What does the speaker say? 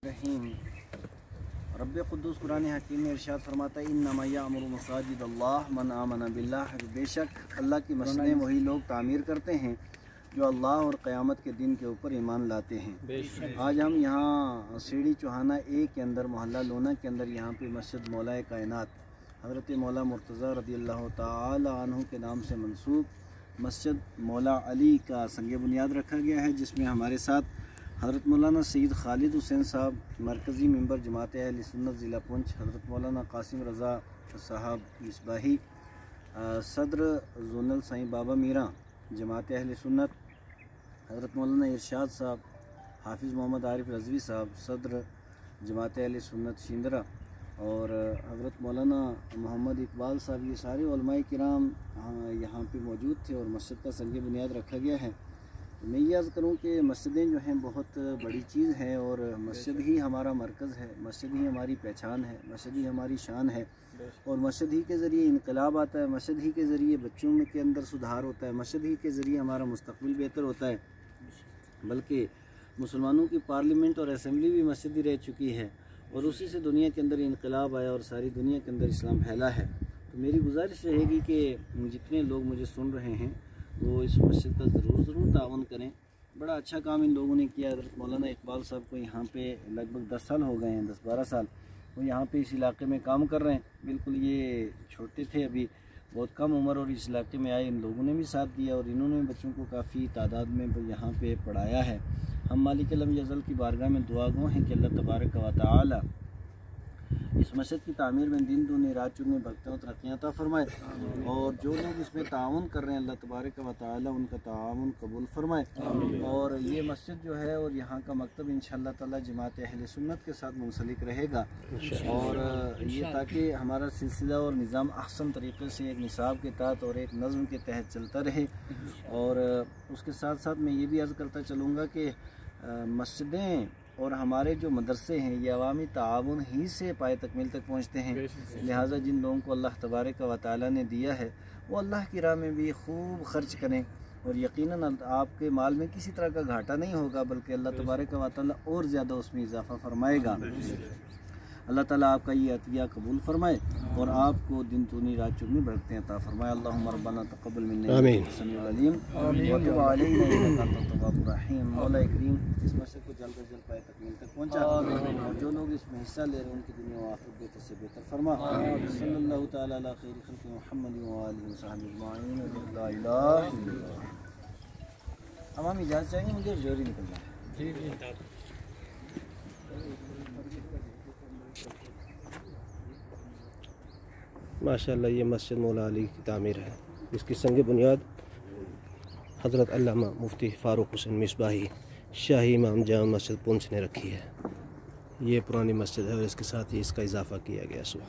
रहीम। रब क़ुद्दूस कुरान हकीम में इरशाद फरमाता है इन्नमा यअमुरु मसाजिद अल्लाह मन आमन बिल्लाह, बेशक अल्लाह की मस्जिदें वही लोग तामीर करते हैं जो अल्लाह और क़यामत के दिन के ऊपर ईमान लाते हैं। आज हम यहाँ सीढ़ी चौहाना ए के अंदर मोहल्ला लोना के अंदर यहाँ पे मस्जिद मौला कायनात हज़रत मौला मुर्तज़ा रज़ियल्लाहु ताला अन्हु के नाम से मंसूब मस्जिद मौला अली का संग बुनियाद रखा गया है, जिसमें हमारे साथ हज़रत मौलाना सैयद खालिद हुसैन साहब मरकज़ी मेंबर जमात अहले सुन्नत ज़िला पुंछ, हज़रत मौलाना कासिम रज़ा साहब इसबाही सदर जोनल साईं बाबा मीरा जमात अहले सुन्नत, हज़रत मौलाना इरशाद साहब, हाफिज़ मोहम्मद आरिफ रज़वी साहब सदर जमात अहले सुन्नत शिंदरा और हज़रत मौलाना मोहम्मद इकबाल साहब, ये सारे उलमाए किराम यहाँ पे मौजूद थे और मस्जिद का संग बुनियाद रखा गया है। तो मैं ये अर्ज़ करूँ कि मस्जिदें जो हैं बहुत बड़ी चीज़ है और मस्जिद ही हमारा मरकज़ है, मस्जिद ही हमारी पहचान है, मस्जिद ही हमारी शान है और मस्जिद ही के ज़रिए इनकलाब आता है, मस्जिद ही के ज़रिए बच्चों में के अंदर सुधार होता है, मस्जिद ही के ज़रिए हमारा मुस्तक़बिल बेहतर होता है। बल्कि मुसलमानों की पार्लियामेंट और असम्बली भी मस्जिद ही रह चुकी है और उसी से दुनिया के अंदर इनकलाब आया और सारी दुनिया के अंदर इस्लाम फैला है। तो मेरी गुजारिश रहेगी कि जितने लोग मुझे सुन रहे हैं वो इस मस्जिद का ज़रूर तावन करें। बड़ा अच्छा काम इन लोगों ने किया। हज़रत मौलाना इकबाल साहब को यहाँ पे लगभग 10 साल हो गए हैं, 10-12 साल वो यहाँ पे इस इलाके में काम कर रहे हैं। बिल्कुल ये छोटे थे, अभी बहुत कम उम्र और इस इलाके में आए, इन लोगों ने भी साथ दिया और इन्होंने बच्चों को काफ़ी तादाद में यहाँ पे पढ़ाया है। हम मालिक लम यज़ल की बारगाह में दुआ गो हैं कि अल्लाह तबारक व तआला इस मस्जिद की तामीर में दिन दूनी रात चुनी बरकतें और तरक्कियाँ अता फरमाए और जो लोग इसमें ताउन कर रहे हैं अल्लाह तबारक व तआला उनका ताउन कबूल फरमाए। और ये मस्जिद जो है और यहाँ का मकतब इंशाअल्लाह ताला जमात अहले सुन्नत के साथ मुंसलिक रहेगा और ये ताकि हमारा सिलसिला और निज़ाम अहसन तरीक़े से एक निसाब के तहत और एक नज़म के तहत चलता रहे। और उसके साथ साथ मैं ये भी अर्ज़ करता चलूँगा कि मस्जिदें और हमारे जो मदरसे हैं ये अवामी ताआवुन ही से पाए तकमील तक पहुँचते हैं। लिहाजा जिन लोगों को अल्लाह तबारक व तआला ने दिया है वो अल्लाह की राह में भी खूब ख़र्च करें और यकीनन आपके माल में किसी तरह का घाटा नहीं होगा, बल्कि अल्लाह तबारक व तआला और ज़्यादा उसमें इजाफ़ा फरमाएगा। अल्लाह ताला आपका ये अतिया कबूल फरमाए और आपको दिन दूनी रात चुगनी बरकतें अता फरमाए। अल्लाहुम्मा रब्बना तक़ब्बल मिन्ना इन्नका समीउल अलीम व तुब अलैना इन्नका अंतत तव्वाबुर रहीम। मौला करीम इस मस्जिद को जल्द से जल्द पाए तकमील तक पहुँचा और जो लोग इसमें हिस्सा ले रहे हैं उनकी दुनिया व आखिरत बेहतर से बेहतर फरमा। सल्लल्लाहु तआला अला खैरि खल्क़ि मुहम्मद व आलिहि व सहबिहि अजमईन। ला इलाहा इल्लल्लाह। अब हम इजाज़त चाहेंगे, मुझे जरूरी निकलना है। जी माशाअल्लाह ये मस्जिद मौला अली की तामीर है। इसकी संग बुनियाद हज़रत अल्लामा मुफ्ती फ़ारूक हुसैन मिसबाही शाही इमाम जामा मस्जिद पुंछ ने रखी है। ये पुरानी मस्जिद है और इसके साथ ही इसका इजाफ़ा किया गया। सुबह